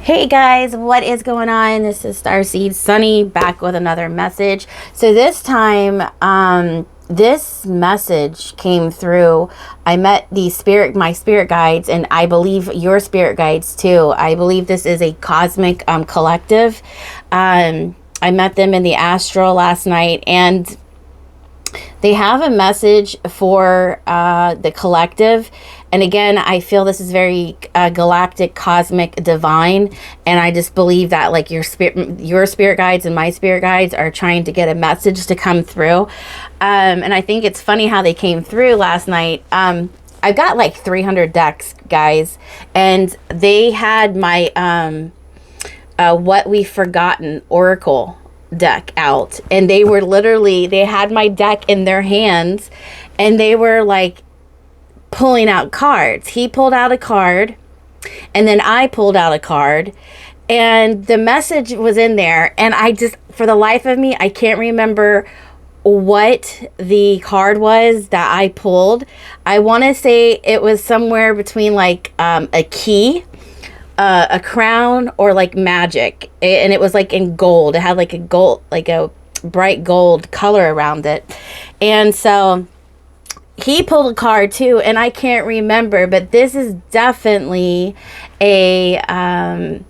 Hey guys, what is going on? This is Starseed Sunny back with another message. So this time, this message came through. I met my spirit guides, and I believe your spirit guides too. I believe this is a cosmic collective. I met them in the astral last night, and they have a message for the collective. And again, I feel this is very galactic, cosmic, divine. And I just believe that like your spirit guides and my spirit guides are trying to get a message to come through. And I think it's funny how they came through last night. I've got like 300 decks, guys. And they had my What We've Forgotten Oracle deck out. And they had my deck in their hands. And they were like pulling out cards. He pulled out a card, and then I pulled out a card, and the message was in there, and I just, for the life of me, I can't remember what the card was that I pulled. I want to say it was somewhere between like a key, a crown, or like magic, and it was like in gold. It had like a bright gold color around it. And so he pulled a card too, and I can't remember, but this is definitely this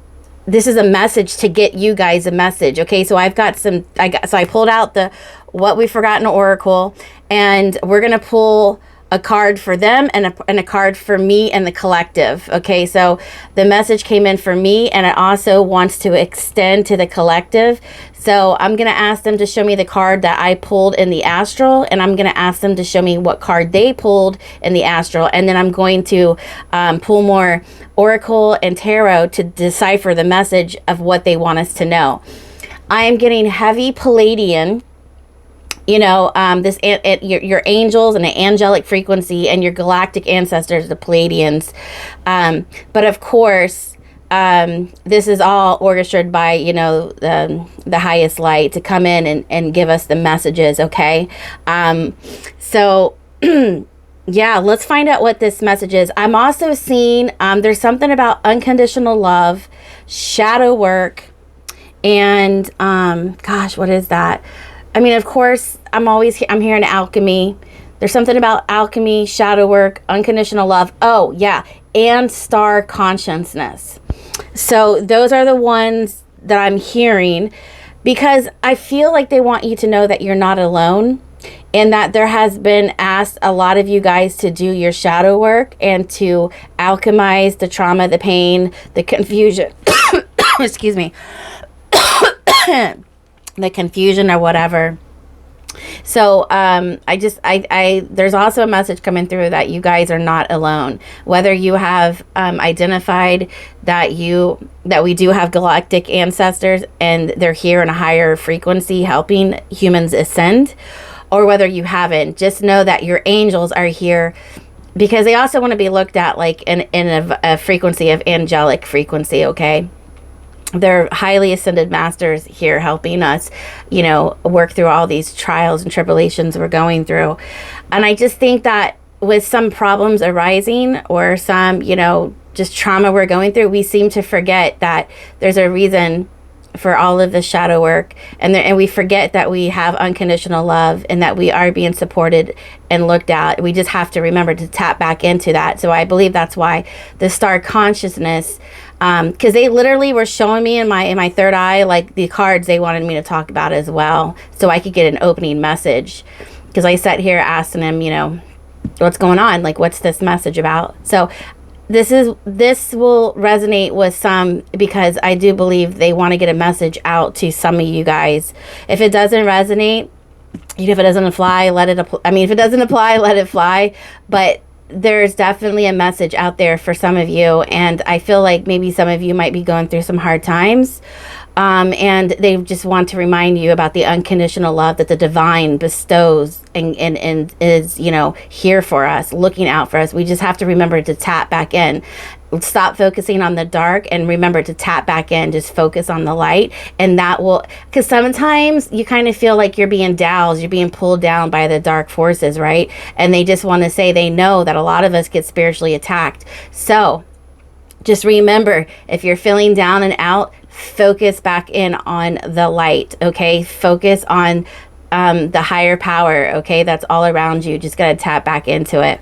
is a message to get you guys a message. Okay, so I pulled out the What We've Forgotten Oracle, and we're gonna pull a card for them and a card for me and the collective. Okay, so the message came in for me, and it also wants to extend to the collective. So I'm going to ask them to show me the card that I pulled in the astral, and I'm going to ask them to show me what card they pulled in the astral, and then I'm going to pull more oracle and tarot to decipher the message of what they want us to know. I am getting heavy Pleiadian, your angels and the angelic frequency, and your galactic ancestors, the Pleiadians. But of course, this is all orchestrated by, the highest light to come in and give us the messages. Okay. So yeah, let's find out what this message is. I'm also seeing, there's something about unconditional love, shadow work, and, gosh, what is that? I mean, of course, I'm hearing alchemy. There's something about alchemy, shadow work, unconditional love. Oh, yeah. And star consciousness. So those are the ones that I'm hearing, because I feel like they want you to know that you're not alone, and that there has been asked a lot of you guys to do your shadow work and to alchemize the trauma, the pain, the confusion. Excuse me. The confusion or whatever. So there's also a message coming through that you guys are not alone. Whether you have identified that we do have galactic ancestors and they're here in a higher frequency helping humans ascend, or whether you haven't, just know that your angels are here, because they also want to be looked at like in a frequency of angelic frequency. Okay. They're highly ascended masters here helping us, work through all these trials and tribulations we're going through. And I just think that with some problems arising, or some, just trauma we're going through, we seem to forget that there's a reason for all of the shadow work, and we forget that we have unconditional love, and that we are being supported and looked at. We just have to remember to tap back into that. So I believe that's why the star consciousness, because they literally were showing me in my third eye, like the cards they wanted me to talk about as well, so I could get an opening message, because I sat here asking them, what's going on, like what's this message about. So this will resonate with some, because I do believe they want to get a message out to some of you guys. If it doesn't resonate, if it doesn't apply, if it doesn't apply, let it fly. But there's definitely a message out there for some of you, and I feel like maybe some of you might be going through some hard times, and they just want to remind you about the unconditional love that the divine bestows and is, here for us, looking out for us. We just have to remember to tap back in. Stop focusing on the dark and remember to tap back in. Just focus on the light, and that will, because sometimes you kind of feel like you're being doused, you're being pulled down by the dark forces, right? And they just want to say they know that a lot of us get spiritually attacked. So Just remember, if you're feeling down and out, focus back in on the light, okay? Focus on the higher power, okay? That's all around you. Just got to tap back into it.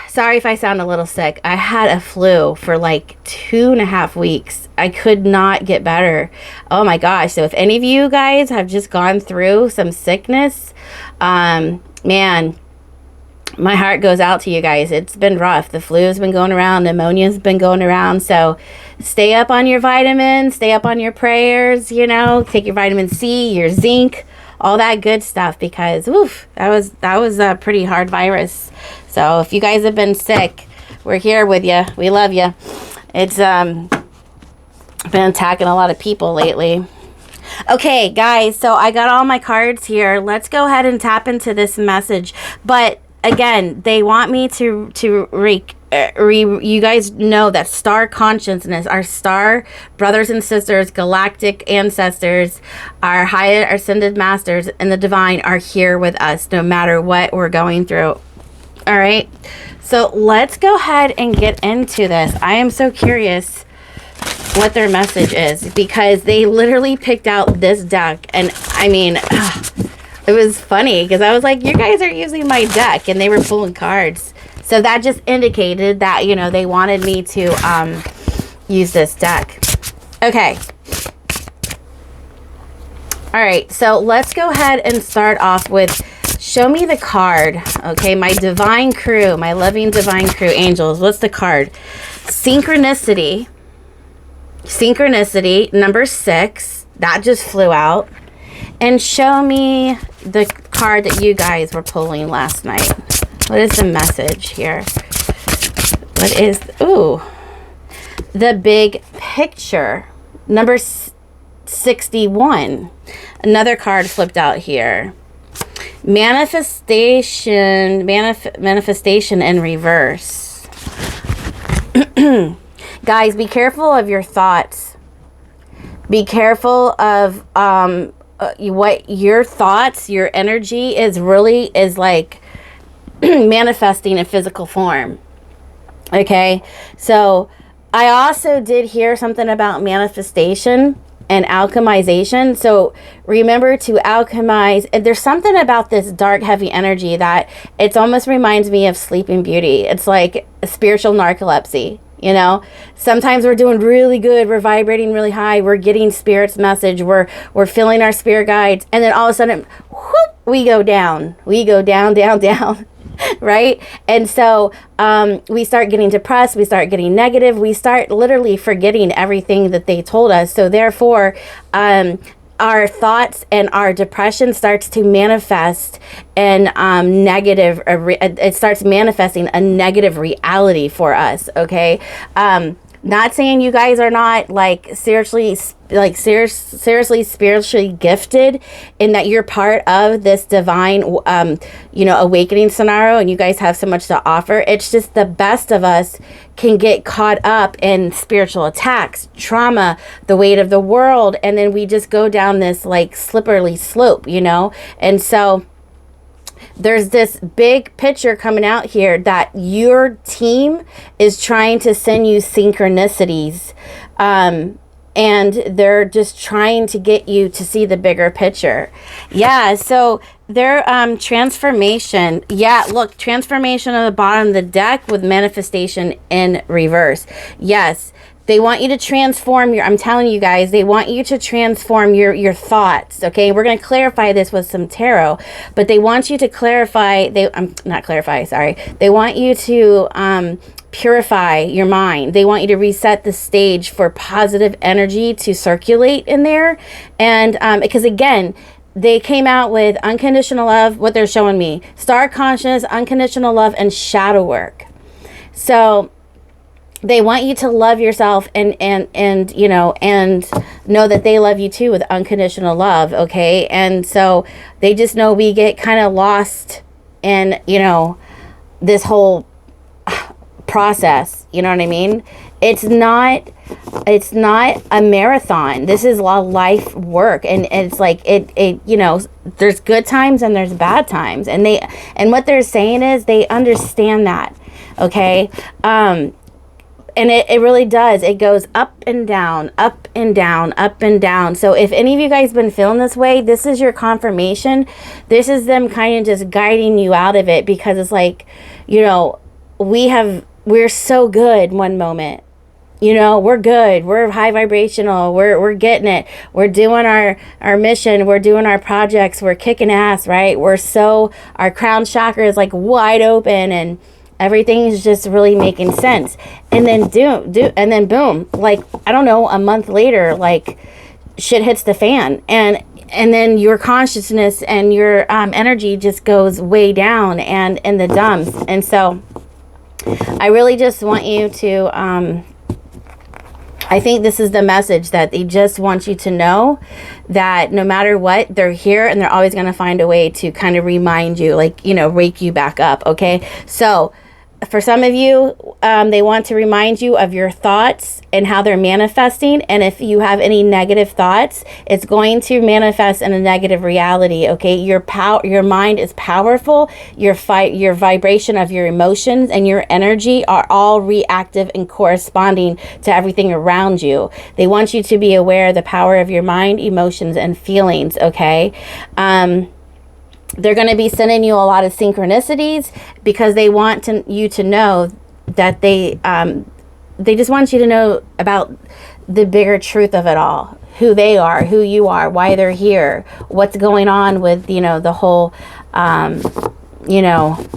Sorry if I sound a little sick. I had a flu for like 2.5 weeks. I could not get better. Oh my gosh. So if any of you guys have just gone through some sickness, man, my heart goes out to you guys. It's been rough. The flu has been going around. Pneumonia's been going around. So stay up on your vitamins. Stay up on your prayers, you know. Take your vitamin C, your zinc, all that good stuff, because oof, that was a pretty hard virus. So if you guys have been sick, we're here with you. We love you. It's been attacking a lot of people lately. Okay, guys, so I got all my cards here. Let's go ahead and tap into this message. But again, they want me to you guys know that star consciousness, our star brothers and sisters, galactic ancestors, our higher ascended masters and the divine are here with us no matter what we're going through. All right, so let's go ahead and get into this. I am so curious what their message is, because they literally picked out this deck, and I mean, it was funny because I was like, you guys are using my deck, and they were pulling cards. So that just indicated that, you know, they wanted me to use this deck. Okay. All right, so let's go ahead and start off with, show me the card. Okay, my divine crew, my loving divine crew, angels. What's the card? Synchronicity. Synchronicity, number 6. That just flew out. And show me the card that you guys were pulling last night. What is the message here? What is, ooh, the big picture, number 61. Another card flipped out here. Manifestation in reverse. Guys, be careful of your thoughts. Be careful of what your thoughts, your energy is like manifesting in physical form. Okay, so I also did hear something about manifestation and alchemization. So remember to alchemize. There's something about this dark, heavy energy that it almost reminds me of Sleeping Beauty. It's like a spiritual narcolepsy. You know, sometimes we're doing really good. We're vibrating really high. We're getting spirit's message. We're feeling our spirit guides. And then all of a sudden, whoop, we go down. We go down, down, down. Right? And so we start getting depressed. We start getting negative. We start literally forgetting everything that they told us. So therefore, our thoughts and our depression starts to manifest in negative, it starts manifesting a negative reality for us, okay? Not saying you guys are not seriously spiritually gifted, in that you're part of this divine, awakening scenario, and you guys have so much to offer. It's just the best of us can get caught up in spiritual attacks, trauma, the weight of the world, and then we just go down this slippery slope, and so there's this big picture coming out here that your team is trying to send you synchronicities, and they're just trying to get you to see the bigger picture. Yeah, so their transformation. Yeah, look, transformation on the bottom of the deck with manifestation in reverse. Yes. They want you to transform I'm telling you guys, they want you to transform your thoughts, okay? We're going to clarify this with some tarot, but they want you to clarify, they want you to purify your mind. They want you to reset the stage for positive energy to circulate in there. And because again, they came out with unconditional love, what they're showing me, star consciousness, unconditional love, and shadow work. So they want you to love yourself and know that they love you too with unconditional love, okay? And so they just know we get kind of lost in, this whole process, you know what I mean? It's not a marathon. This is a life work, and it's there's good times and there's bad times, and what they're saying is they understand that, okay? and it really does. It goes up and down, up and down, up and down. So if any of you guys been feeling this way, this is your confirmation. This is them kind of just guiding you out of it, because it's like, you know, we're so good one moment. You know, we're good. We're high vibrational. We're getting it. We're doing our mission. We're doing our projects. We're kicking ass, right? Our crown chakra is like wide open, and everything's just really making sense. And then and then boom, like, I don't know, a month later, like, shit hits the fan, and then your consciousness and your energy just goes way down and in the dumps. And so I really just want you to I think this is the message, that they just want you to know that no matter what, they're here, and they're always going to find a way to kind of remind you, like, you know, wake you back up. Okay. So for some of you, they want to remind you of your thoughts and how they're manifesting. And if you have any negative thoughts, it's going to manifest in a negative reality. Okay. Your mind is powerful. Your vibration of your emotions and your energy are all reactive and corresponding to everything around you. They want you to be aware of the power of your mind, emotions, and feelings. Okay. They're going to be sending you a lot of synchronicities, because they want you to know that they just want you to know about the bigger truth of it all, who they are, who you are, why they're here, what's going on with, you know, the whole, you know,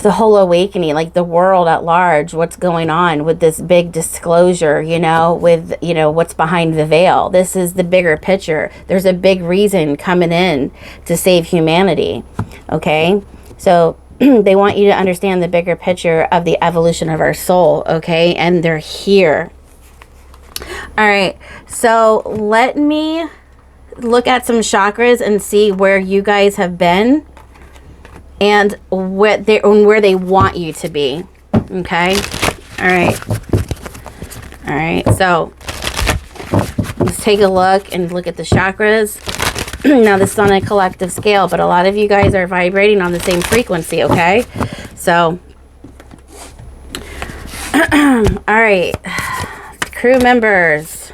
the whole awakening, like the world at large, what's going on with this big disclosure, you know, with, you know, what's behind the veil. This is the bigger picture. There's a big reason coming in to save humanity. Okay. So they want you to understand the bigger picture of the evolution of our soul. Okay. And they're here. All right. So let me look at some chakras and see where you guys have been and where they want you to be. Okay. All right. So let's take a look at the chakras. Now, this is on a collective scale, but a lot of you guys are vibrating on the same frequency. Okay. So, all right. Crew members.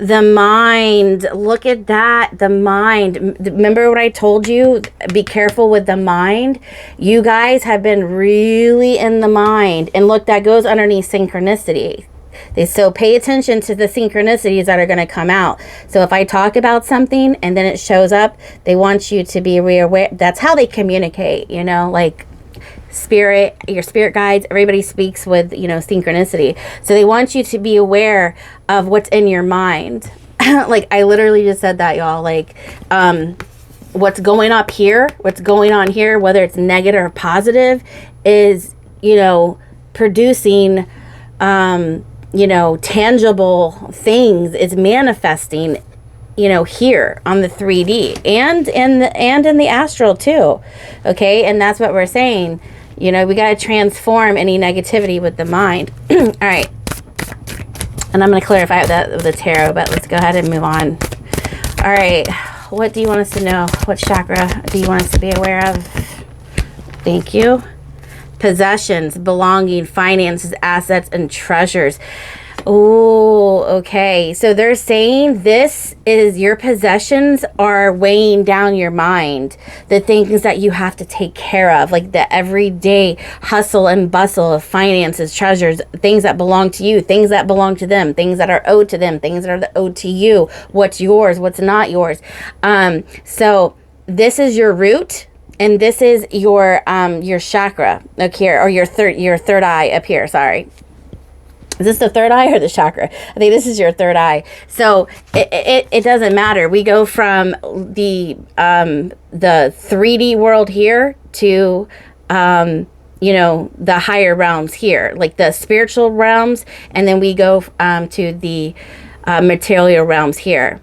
The mind, look at that, the mind. Remember what I told you? Be careful with the mind. You guys have been really in the mind. And look, that goes underneath synchronicity. So pay attention to the synchronicities that are going to come out. So if I talk about something and then it shows up, they want you to be aware. That's how they communicate, you know, like your spirit guides, everybody speaks with, you know, synchronicity. So they want you to be aware of what's in your mind. Like, I literally just said that, y'all. Like, what's going up here, what's going on here, whether it's negative or positive, is, you know, producing, you know, tangible things. It's manifesting, you know, here on the 3D and in the astral too. Okay. And that's what we're saying. You know, we got to transform any negativity with the mind. All right. And I'm going to clarify that with the tarot, but let's go ahead and move on. All right. What do you want us to know? What chakra do you want us to be aware of? Thank you. Possessions, belonging, finances, assets, and treasures. Oh, okay. So they're saying this is your possessions are weighing down your mind. The things that you have to take care of, like the everyday hustle and bustle of finances, treasures, things that belong to you, things that belong to them, things that are owed to them, things that are owed to you, what's yours, what's not yours. So this is your root. And this is your chakra up here, or your third eye up here. Sorry. Is this the third eye or the chakra? I think this is your third eye. So it doesn't matter. We go from the 3D world here to, you know, the higher realms here, like the spiritual realms. And then we go to the material realms here.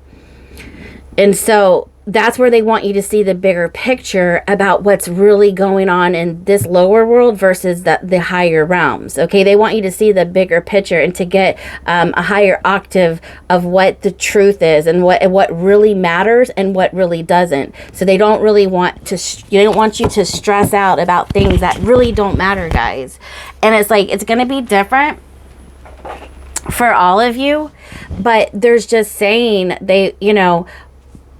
And so that's where they want you to see the bigger picture about what's really going on in this lower world versus the higher realms. Okay, they want you to see the bigger picture and to get a higher octave of what the truth is and what really matters and what really doesn't. So they don't really want you to stress out about things that really don't matter, guys. And it's like, it's going to be different for all of you, but there's just saying they,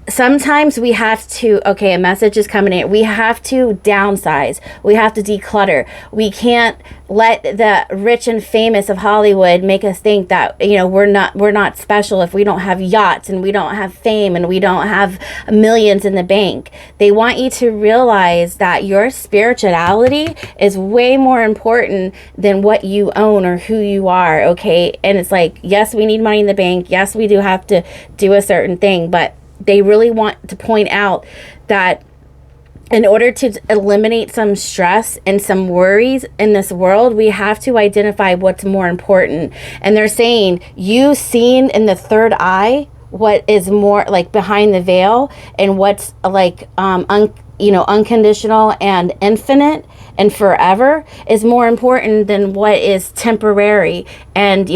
sometimes we have to, okay, a message is coming in. We have to downsize. We have to declutter. We can't let the rich and famous of Hollywood make us think that, we're not special if we don't have yachts and we don't have fame and we don't have millions in the bank. They want you to realize that your spirituality is way more important than what you own or who you are, okay? And it's like, yes, we need money in the bank. Yes, we do have to do a certain thing, but they really want to point out that in order to eliminate some stress and some worries in this world, we have to identify what's more important. And they're saying you seen in the third eye what is more like behind the veil, and what's like unconditional and infinite and forever is more important than what is temporary and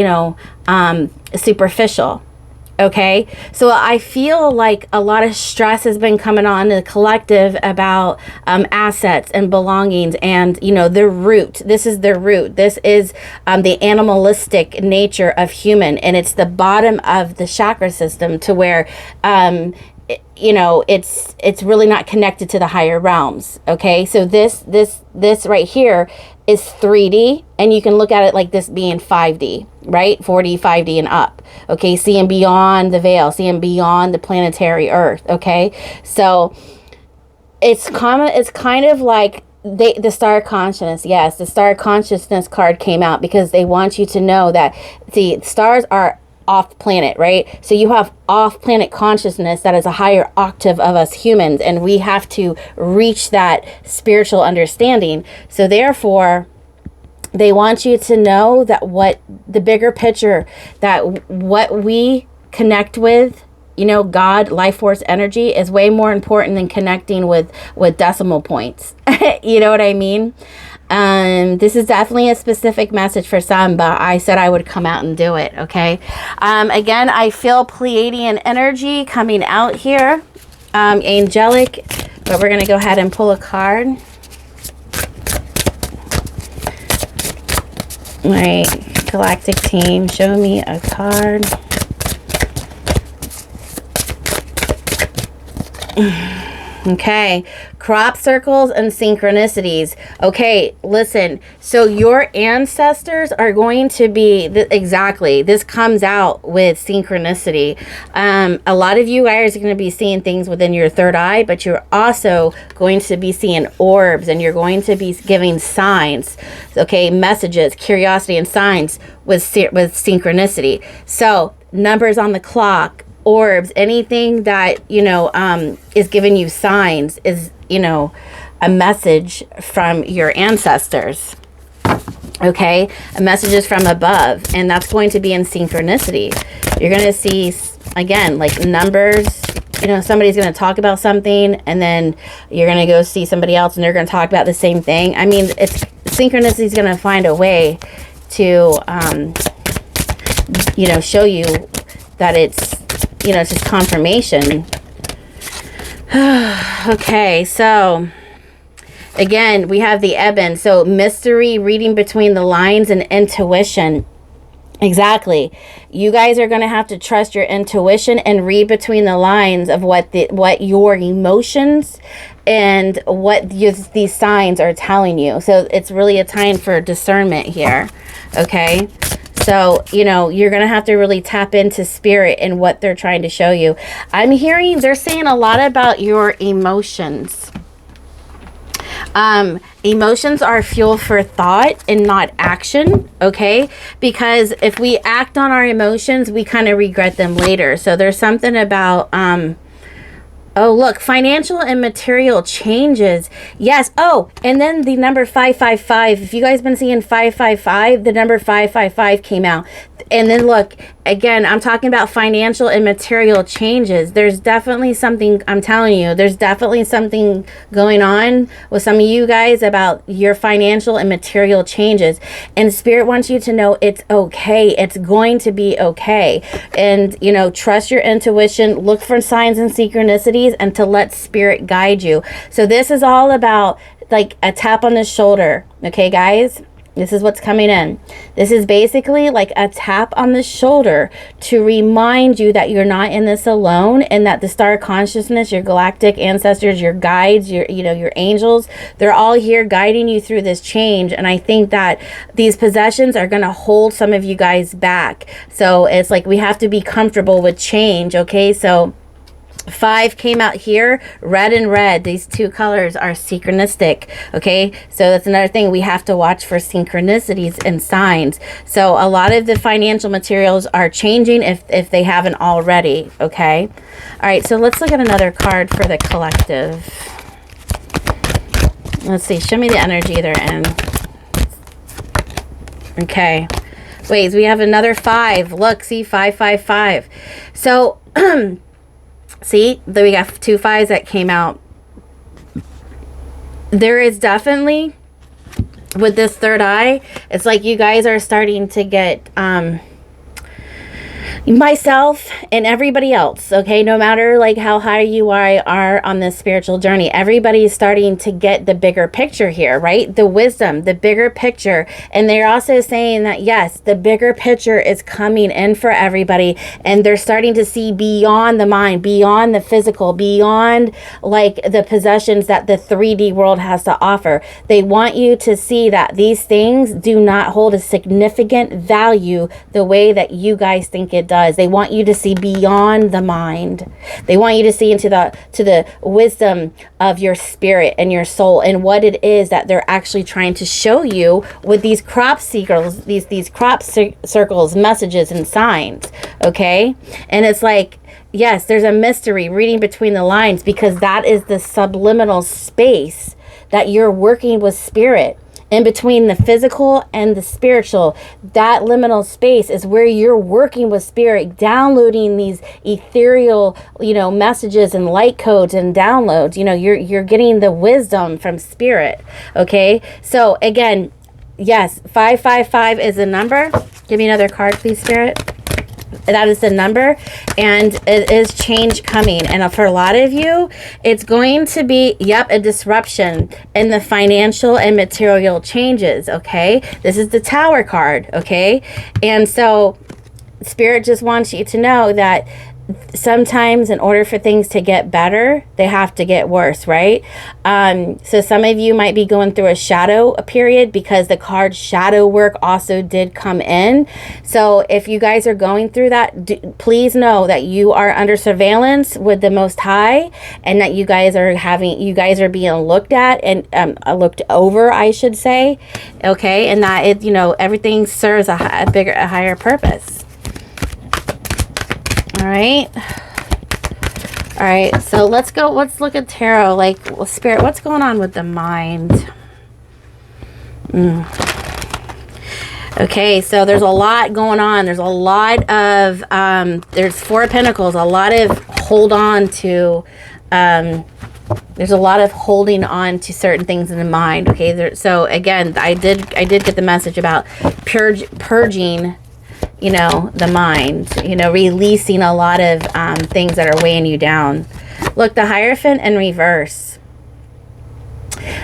superficial. Okay, so I feel like a lot of stress has been coming on the collective about assets and belongings and, the root. This is the root. This is the animalistic nature of human. And it's the bottom of the chakra system to where, it's really not connected to the higher realms. Okay, so this right here is 3D, and you can look at it like this being 5D, right? 4D, 5D, and up. Okay, seeing beyond the veil, seeing beyond the planetary Earth. Okay, so it's kind of like the star consciousness. Yes, the star consciousness card came out because they want you to know that the stars are off planet, right? So you have off planet consciousness that is a higher octave of us humans, and we have to reach that spiritual understanding. So therefore, they want you to know that what the bigger picture, that what we connect with, God, life force, energy is way more important than connecting with decimal points. You know what I mean? This is definitely a specific message for some, but I said I would come out and do it. Okay. Again, I feel Pleiadian energy coming out here, angelic, but we're going to go ahead and pull a card. All right. Galactic team, show me a card. Okay, crop circles and synchronicities. Okay, listen. So your ancestors are going to be exactly. This comes out with synchronicity. A lot of you guys are going to be seeing things within your third eye, but you're also going to be seeing orbs, and you're going to be giving signs. Okay, messages, curiosity, and signs with synchronicity. So numbers on the clock, orbs, anything that is giving you signs is a message from your ancestors. Okay, a message is from above, and that's going to be in synchronicity. You're going to see again like numbers. Somebody's going to talk about something, and then you're going to go see somebody else and they're going to talk about the same thing. I mean, it's synchronicity is going to find a way to show you that it's it's just confirmation. Okay, so again, we have the Eben. So mystery, reading between the lines, and intuition. Exactly. You guys are going to have to trust your intuition and read between the lines of what your emotions and what these signs are telling you. So it's really a time for discernment here. Okay. So, you're going to have to really tap into spirit and what they're trying to show you. I'm hearing they're saying a lot about your emotions. Emotions are fuel for thought and not action, okay? Because if we act on our emotions, we kind of regret them later. So there's something about, oh, look, financial and material changes. Yes. Oh, and then the number 555. If you guys been seeing 555, the number 555 came out. And then look, again, I'm talking about financial and material changes. There's definitely something, I'm telling you, there's definitely something going on with some of you guys about your financial and material changes. And Spirit wants you to know it's okay. It's going to be okay. And, trust your intuition, look for signs and synchronicities, and to let Spirit guide you. So this is all about like a tap on the shoulder. Okay, guys? This is what's coming in. This is basically like a tap on the shoulder to remind you that you're not in this alone, and that the star consciousness, your galactic ancestors, your guides, your angels, they're all here guiding you through this change. And I think that these possessions are going to hold some of you guys back. So it's like we have to be comfortable with change, okay? So 5 came out here, red and red. These two colors are synchronistic, okay? So that's another thing. We have to watch for synchronicities and signs. So a lot of the financial materials are changing if they haven't already, okay? All right, so let's look at another card for the collective. Let's see. Show me the energy they're in. Okay. Wait, we have another 5. Look, see, 5, 5, 5. So... see, then we got 2 5s that came out. There is definitely, with this third eye, it's like you guys are starting to get myself and everybody else, okay, no matter like how high you are on this spiritual journey, everybody is starting to get the bigger picture here, right? The wisdom, the bigger picture. And they're also saying that yes, the bigger picture is coming in for everybody, and they're starting to see beyond the mind, beyond the physical, beyond like the possessions that the 3D world has to offer. They want you to see that these things do not hold a significant value the way that you guys think it does. They want you to see beyond the mind. They want you to see into the wisdom of your spirit and your soul, and what it is that they're actually trying to show you with these crop circles, these crop circles, messages and signs, okay? And it's like, yes, there's a mystery reading between the lines, because that is the subliminal space that you're working with spirit. In between the physical and the spiritual, that liminal space is where you're working with spirit, downloading these ethereal, messages and light codes and downloads. You're getting the wisdom from spirit. Okay. So again, yes, 555 is a number. Give me another card, please, spirit. That is the number, and it is change coming. And for a lot of you, it's going to be, a disruption in the financial and material changes, okay? This is the Tower card, okay? And so Spirit just wants you to know that sometimes in order for things to get better, they have to get worse, right? So some of you might be going through a shadow period, because the card shadow work also did come in. So if you guys are going through that, please know that you are under surveillance with the Most High, and that you guys are being looked at and looked over, I should say, okay? And that everything serves a higher purpose. All right, so let's look at tarot. Like, Spirit, what's going on with the mind? Okay, so there's a lot going on. There's a lot of there's 4 of Pentacles, a lot of hold on to there's a lot of holding on to certain things in the mind. Okay, so again, I did get the message about purging the mind, releasing a lot of things that are weighing you down. Look, the Hierophant in reverse.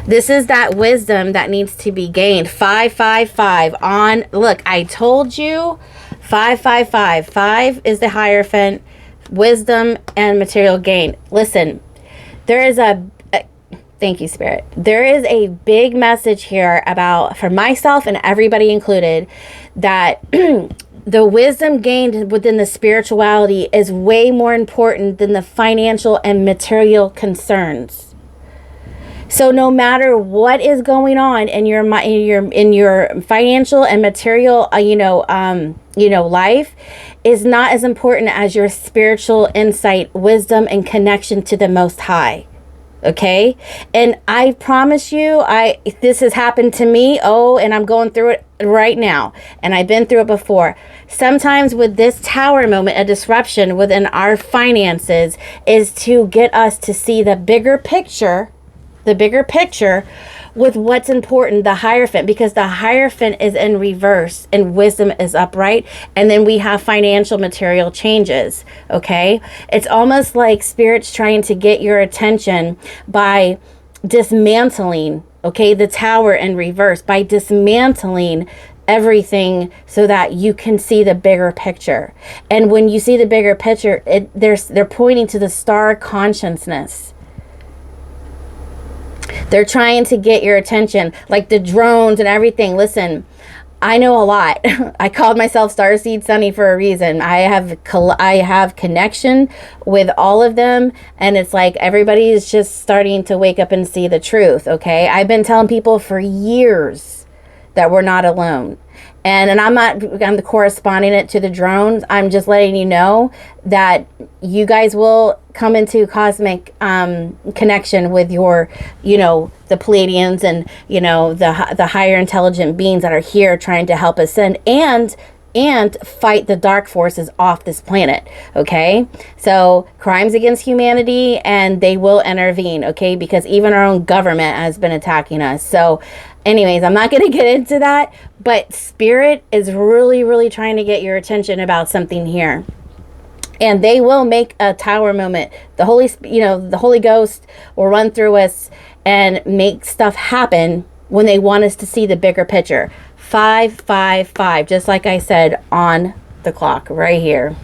This is that wisdom that needs to be gained. 555 on. Look, I told you. 555. 5 is the Hierophant, wisdom and material gain. Listen, there is thank you, Spirit. There is a big message here about, for myself and everybody included, that the wisdom gained within the spirituality is way more important than the financial and material concerns. So no matter what is going on in your financial and material, life is not as important as your spiritual insight, wisdom, and connection to the Most High. Okay. And I promise you, this has happened to me. And I'm going through it right now. And I've been through it before. Sometimes with this Tower moment, a disruption within our finances is to get us to see the bigger picture with what's important, the Hierophant, because the Hierophant is in reverse and wisdom is upright. And then we have financial material changes. Okay. It's almost like Spirit's trying to get your attention by dismantling okay, the tower in reverse, by dismantling everything so that you can see the bigger picture. And when you see the bigger picture, they're pointing to the star consciousness. They're trying to get your attention, like the drones and everything. Listen, I know a lot. I called myself Starseed Sunny for a reason. I have connection with all of them, and it's like everybody is just starting to wake up and see the truth, okay? I've been telling people for years that we're not alone. And I'm corresponding it to the drones. I'm just letting you know that you guys will come into cosmic connection with your, the Pleiadians and, the higher intelligent beings that are here trying to help ascend and fight the dark forces off this planet, okay? So crimes against humanity, and they will intervene, okay? Because even our own government has been attacking us. So anyways, I'm not going to get into that, but Spirit is really, really trying to get your attention about something here. And they will make a tower moment. The Holy Ghost will run through us and make stuff happen when they want us to see the bigger picture. 555, just like I said on the clock right here.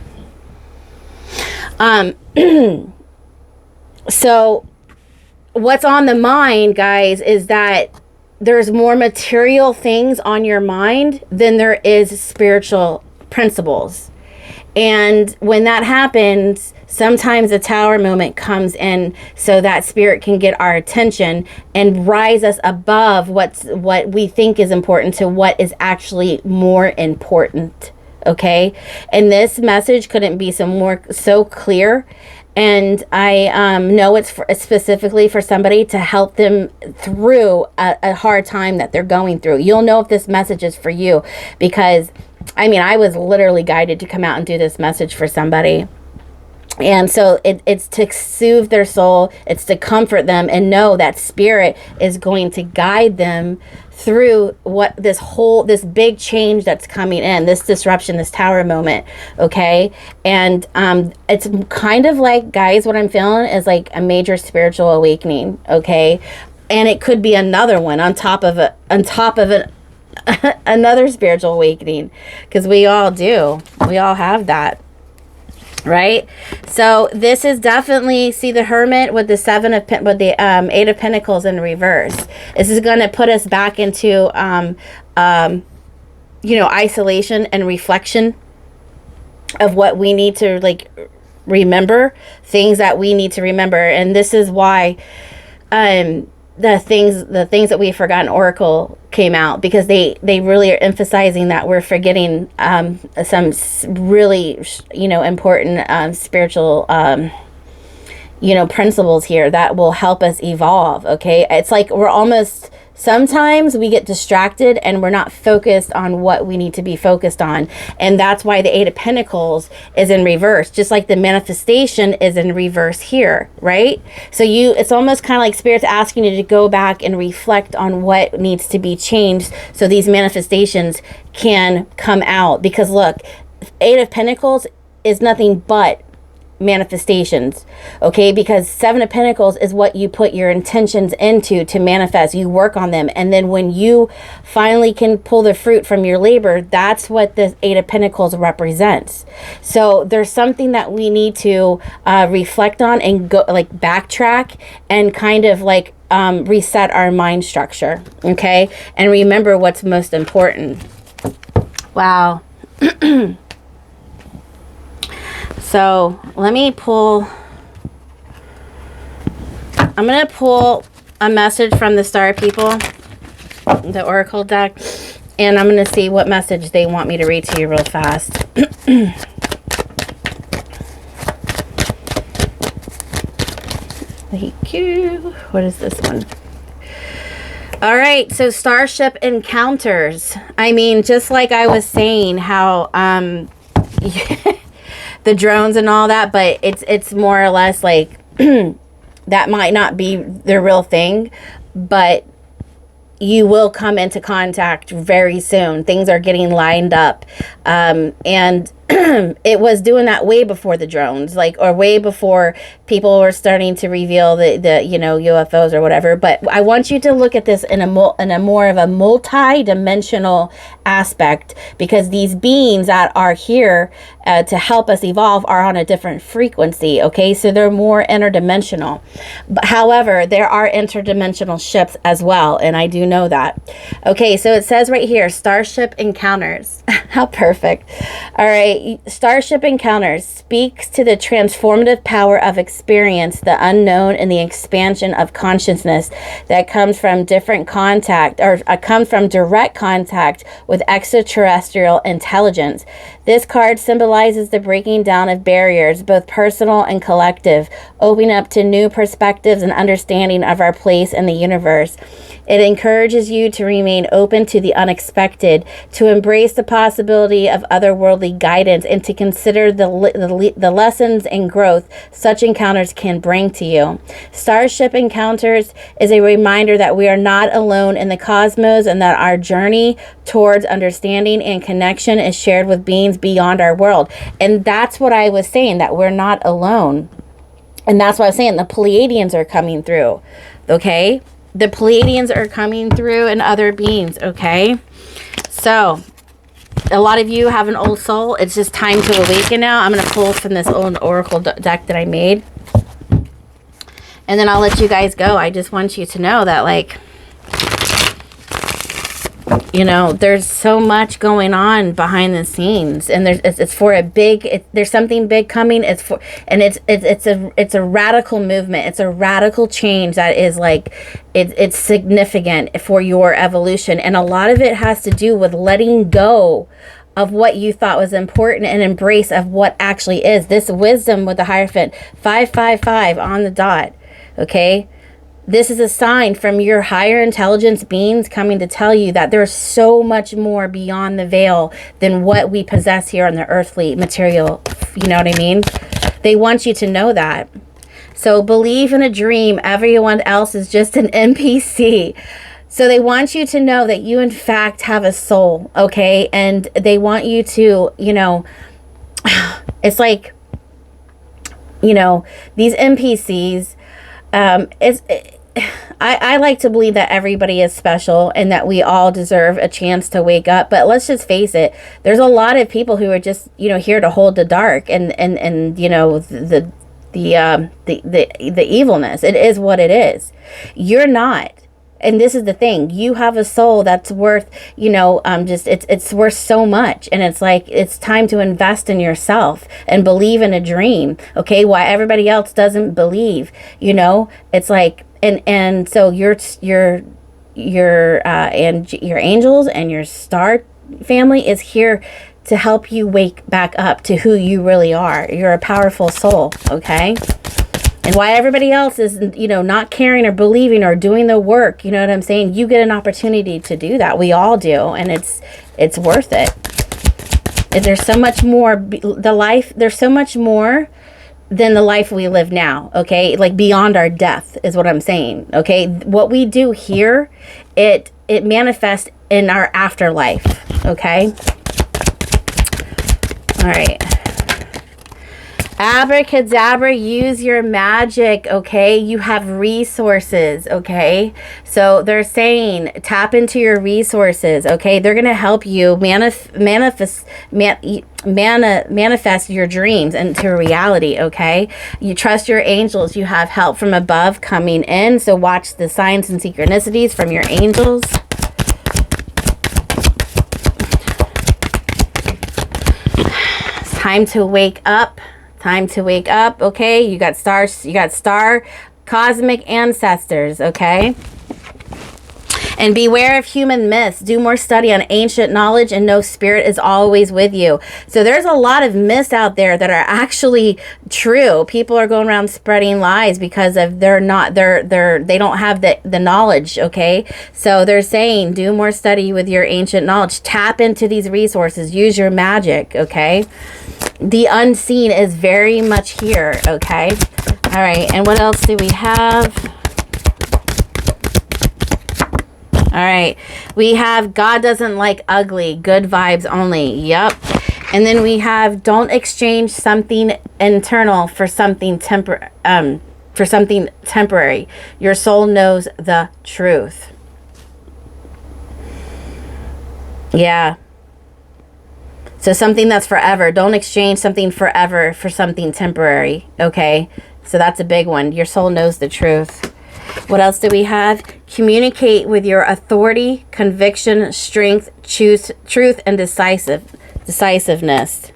So what's on the mind, guys, is that there's more material things on your mind than there is spiritual principles. And when that happens, sometimes a tower moment comes in so that Spirit can get our attention and rise us above what we think is important to what is actually more important. Okay? And this message couldn't be so clear. And I know it's specifically for somebody to help them through a hard time that they're going through. You'll know if this message is for you, because I was literally guided to come out and do this message for somebody. And so it's to soothe their soul. It's to comfort them and know that Spirit is going to guide them through this big change that's coming in, this disruption, this tower moment. Okay. And it's kind of like, guys, what I'm feeling is like a major spiritual awakening. Okay. And it could be another one on top of another spiritual awakening, because we all have that, right? So this is definitely, see the Hermit with the Eight of Pentacles in reverse. This is going to put us back into isolation and reflection of what we need to remember, things that we need to remember. And this is why the things that we've forgotten Oracle came out, because they really are emphasizing that we're forgetting some really important spiritual principles here that will help us evolve. Okay, it's like sometimes we get distracted and we're not focused on what we need to be focused on. And that's why the Eight of Pentacles is in reverse, just like the manifestation is in reverse here, right? So it's almost kind of like Spirit's asking you to go back and reflect on what needs to be changed so these manifestations can come out. Because look, Eight of Pentacles is nothing but manifestations, okay? Because Seven of Pentacles is what you put your intentions into to manifest. You work on them, and then when you finally can pull the fruit from your labor, that's what the Eight of Pentacles represents. So there's something that we need to reflect on and go backtrack and kind of reset our mind structure, okay? And remember what's most important. Wow. So let me pull, I'm going to pull a message from the Star People, the Oracle deck, and I'm going to see what message they want me to read to you real fast. Thank you. What is this one? All right, so Starship Encounters. Just like I was saying, how the drones and all that, but it's more or less like that might not be the real thing, but you will come into contact very soon. Things are getting lined up, and it was doing that way before the drones, like, or way before people were starting to reveal the you know, UFOs or whatever. But I want you to look at this in a more of a multi-dimensional aspect, because these beings that are here to help us evolve are on a different frequency. Okay, so they're more interdimensional. But however, there are interdimensional ships as well, and I do know that. Okay, so it says right here, starship encounters. How perfect. All right, starship encounters speaks to the transformative power of experience, the unknown, and the expansion of consciousness that comes from different contact, or comes from direct contact with extraterrestrial intelligence. This card symbolizes the breaking down of barriers, both personal and collective, opening up to new perspectives and understanding of our place in the universe. It encourages you to remain open to the unexpected, to embrace the possibility of otherworldly guidance, and to consider the lessons and growth such encounters can bring to you. Starship encounters is a reminder that we are not alone in the cosmos, and that our journey towards understanding and connection is shared with beings beyond our world. And that's what I was saying, that we're not alone. And that's what I was saying, the Pleiadians are coming through. Okay? The Pleiadians are coming through, and other beings. Okay? So, a lot of you have an old soul. It's just time to awaken now. I'm going to pull from this old oracle deck that I made. And then I'll let you guys go. I just want you to know that, like, you know, there's so much going on behind the scenes, and it's for a big, there's something big coming. It's a radical movement. It's a radical change that is like, it's significant for your evolution. And a lot of it has to do with letting go of what you thought was important and embrace of what actually is. This wisdom with the Hierophant, 555 on the dot. Okay. This is a sign from your higher intelligence beings coming to tell you that there's so much more beyond the veil than what we possess here on the earthly material. You know what I mean? They want you to know that. So believe in a dream. Everyone else is just an NPC. So they want you to know that you in fact have a soul. Okay. And they want you to, you know, it's like, you know, these NPCs, I like to believe that everybody is special and that we all deserve a chance to wake up. But let's just face it, there's a lot of people who are just, you know, here to hold the dark and you know, the evilness. It is what it is. You're not. And this is the thing, you have a soul that's worth, you know, just, it's worth so much. And it's like, it's time to invest in yourself and believe in a dream. Okay. Why everybody else doesn't believe, you know, it's like, and so your angels and your star family is here to help you wake back up to who you really are. You're a powerful soul. Okay. And why everybody else is, you know, not caring or believing or doing the work, you know what I'm saying? You get an opportunity to do that. We all do. And it's worth it. And there's so much more, there's so much more than the life we live now. Okay. Like beyond our death is what I'm saying. Okay. What we do here, it manifests in our afterlife. Okay. All right. Abracadabra, use your magic, okay? You have resources, okay? So they're saying tap into your resources, okay? They're going to help you manifest your dreams into reality, okay? You trust your angels. You have help from above coming in. So watch the signs and synchronicities from your angels. It's time to wake up. Time to wake up, okay? You got star cosmic ancestors, okay? And beware of human myths. Do more study on ancient knowledge and know spirit is always with you. So there's a lot of myths out there that are actually true. People are going around spreading lies because of they don't have the knowledge, okay? So they're saying do more study with your ancient knowledge. Tap into these resources. Use your magic, okay? The unseen is very much here, okay? All right, and what else do we have? All right, we have God doesn't like ugly, good vibes only. Yep. And then we have, don't exchange something internal for something temporary. Your soul knows the truth. Yeah. So something that's forever. Don't exchange something forever for something temporary. Okay. So that's a big one. Your soul knows the truth. What else do we have? Communicate with your authority, conviction, strength, truth, and decisiveness.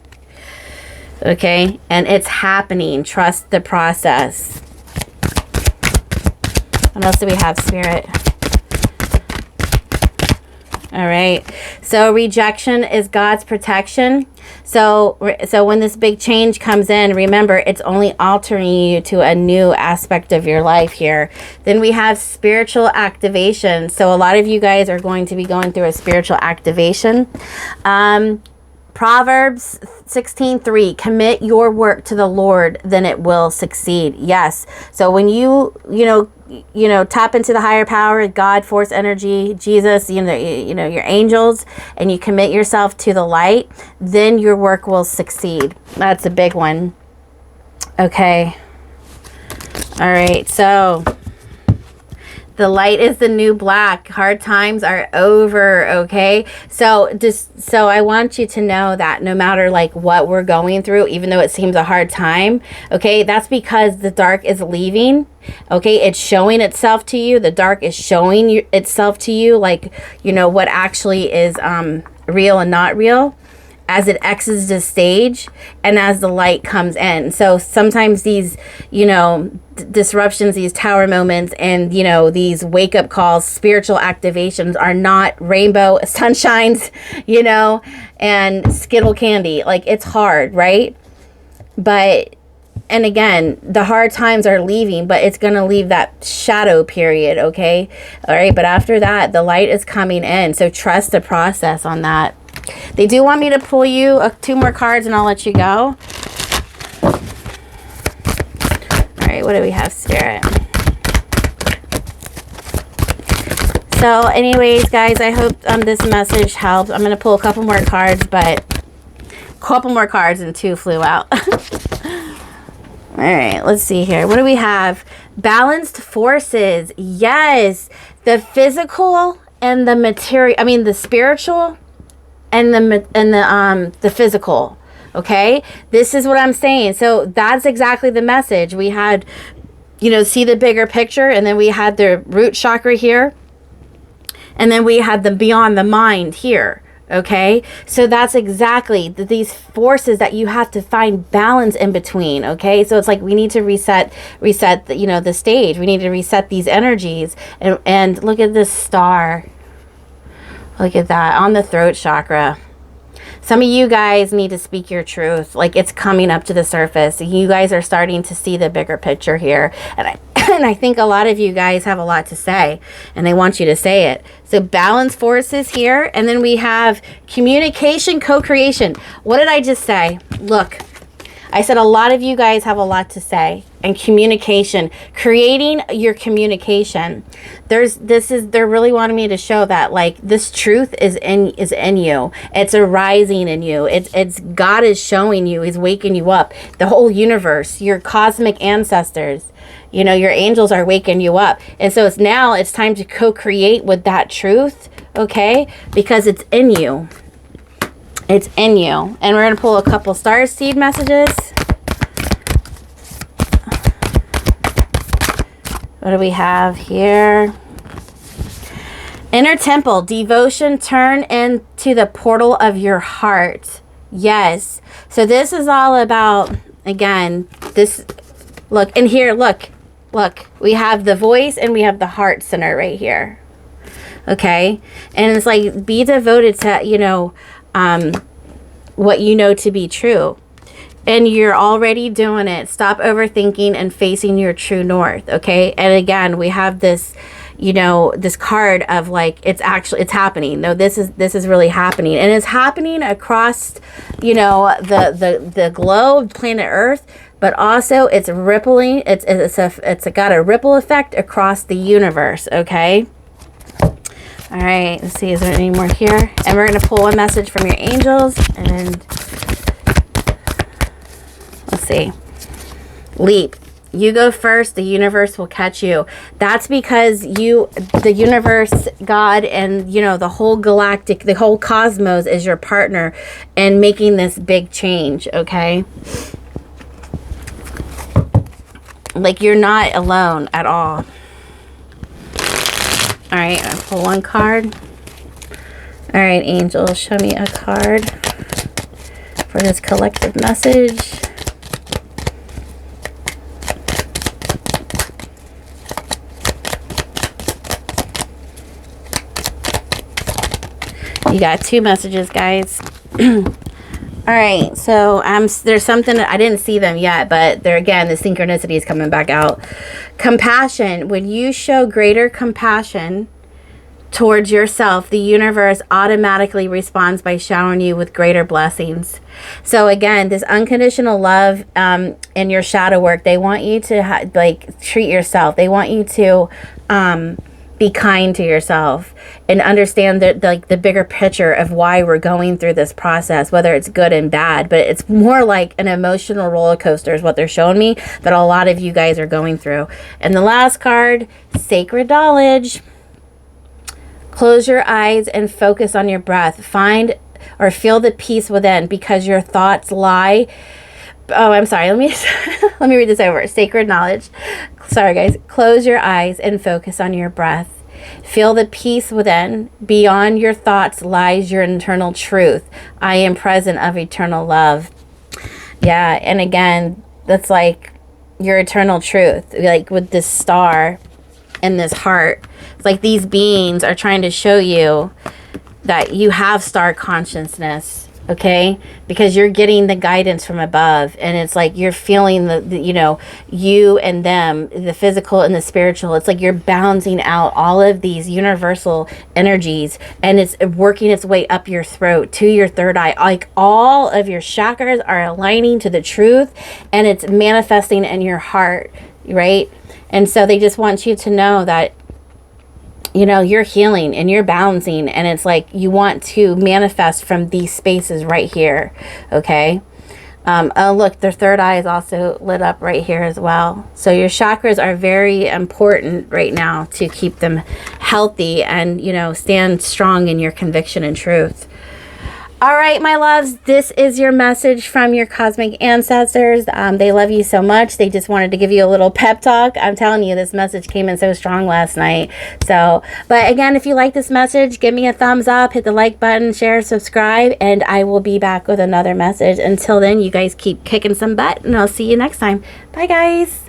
Okay. And it's happening. Trust the process. What else do we have, Spirit? All right. So rejection is God's protection. So when this big change comes in, remember, it's only altering you to a new aspect of your life here. Then we have spiritual activation. So a lot of you guys are going to be going through a spiritual activation. Proverbs 16:3, commit your work to the Lord, then it will succeed. Yes. So when you tap into the higher power, God, force energy, Jesus, your angels, and you commit yourself to the light, then your work will succeed. That's a big one. Okay. All right. So the light is the new black. Hard times are over, okay? So I want you to know that no matter like what we're going through, even though it seems a hard time, okay, that's because the dark is leaving, okay? It's showing itself to you. The dark is showing itself to you, like, what actually is real and not real, as it exits the stage and as the light comes in. So sometimes these, disruptions, these tower moments, and, these wake-up calls, spiritual activations are not rainbow sunshines, and Skittle candy. Like, it's hard, right? And again, the hard times are leaving, but it's going to leave that shadow period, okay? All right, but after that, the light is coming in. So trust the process on that. They do want me to pull you 2 more cards and I'll let you go. All right, what do we have, Spirit? So anyways, guys, I hope this message helped. I'm going to pull a couple more cards, but a couple more cards and 2 flew out. All right, let's see here. What do we have? Balanced forces. Yes. The physical and the material, the spiritual and the physical. Okay, this is what I'm saying. So that's exactly the message. We had, see the bigger picture, and then we had the root chakra here, and then we had the beyond the mind here. Okay, so that's exactly these forces that you have to find balance in between. Okay, so it's like we need to reset the, the stage. We need to reset these energies, and look at this star. Look at that on the throat chakra. Some of you guys need to speak your truth. Like, it's coming up to the surface. You guys are starting to see the bigger picture here. And I think a lot of you guys have a lot to say, and they want you to say it. So balance forces here. And then we have communication, co-creation. What did I just say? Look, I said a lot of you guys have a lot to say. And communication, creating your communication. They're really wanting me to show that, like, this truth is in you. It's arising in you. It's God is showing you. He's waking you up. The whole universe, your cosmic ancestors, your angels are waking you up. And so it's time to co-create with that truth, okay? Because it's in you. It's in you. And we're going to pull a couple star seed messages. What do we have here? Inner temple, devotion, turn into the portal of your heart. Yes. So this is all about, again, this, look, and here, look, we have the voice and we have the heart center right here. Okay. And it's like, be devoted to, what you know to be true. And you're already doing it. Stop overthinking and facing your true north. Okay. And again, we have this, this card of like, it's happening. No, this is really happening. And it's happening across, the globe, planet Earth, but also it's rippling. It's got a ripple effect across the universe. Okay. All right, let's see, is there any more here? And we're going to pull one message from your angels, and let's see. Leap. You go first, the universe will catch you. That's because the universe, God, and, you know, the whole galactic, the whole cosmos is your partner in making this big change, okay? Like, you're not alone at all. All right, I'll pull one card. All right, angels, show me a card for this collective message. You got 2 messages, guys. All right, so there's something that I didn't see them yet, but there again, the synchronicity is coming back out. Compassion. When you show greater compassion towards yourself, the universe automatically responds by showering you with greater blessings. So again, this unconditional love in your shadow work, they want you to like treat yourself. They want you to be kind to yourself and understand that, like, the bigger picture of why we're going through this process, whether it's good and bad. But it's more like an emotional roller coaster is what they're showing me that a lot of you guys are going through. And the last card, sacred knowledge. Close your eyes and focus on your breath. Find or feel the peace within, because your thoughts lie. Oh, I'm sorry. Let me read this over. Sacred knowledge. Sorry, guys. Close your eyes and focus on your breath. Feel the peace within. Beyond your thoughts lies your internal truth. I am present of eternal love. Yeah, and again, that's like your eternal truth. Like with this star and this heart. It's like these beings are trying to show you that you have star consciousness. Okay, because you're getting the guidance from above, and it's like you're feeling the you know, you and them, the physical and the spiritual. It's like you're balancing out all of these universal energies, and it's working its way up your throat to your third eye. Like all of your chakras are aligning to the truth, and it's manifesting in your heart, right? And so they just want you to know that, you know, you're healing and you're balancing, and it's like you want to manifest from these spaces right here. Okay. Oh, look, their third eye is also lit up right here as well. So your chakras are very important right now to keep them healthy and, you know, stand strong in your conviction and truth. All right, my loves, this is your message from your cosmic ancestors. They love you so much. They just wanted to give you a little pep talk. I'm telling you, this message came in so strong last night. So, but again, if you like this message, give me a thumbs up, hit the like button, share, subscribe, and I will be back with another message. Until then, you guys keep kicking some butt, and I'll see you next time. Bye, guys.